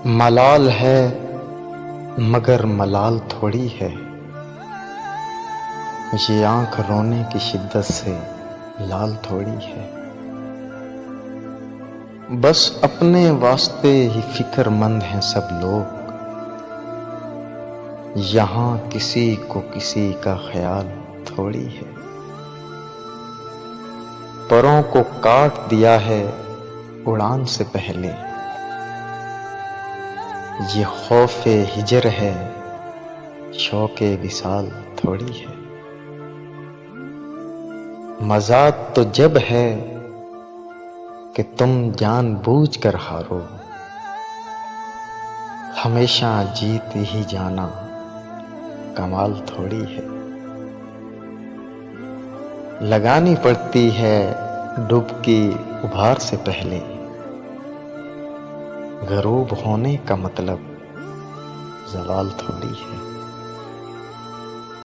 ملال ہے مگر ملال تھوڑی ہے، یہ آنکھ رونے کی شدت سے لال تھوڑی ہے۔ بس اپنے واسطے ہی فکر مند ہیں سب لوگ، یہاں کسی کو کسی کا خیال تھوڑی ہے۔ پروں کو کاٹ دیا ہے اڑان سے پہلے، یہ خوف ہجر ہے شوق وصال تھوڑی ہے۔ مزاد تو جب ہے کہ تم جان بوجھ کر ہارو، ہمیشہ جیت ہی جانا کمال تھوڑی ہے۔ لگانی پڑتی ہے ڈبکی ابھار سے پہلے، غروب ہونے کا مطلب زوال تھوڑی ہے۔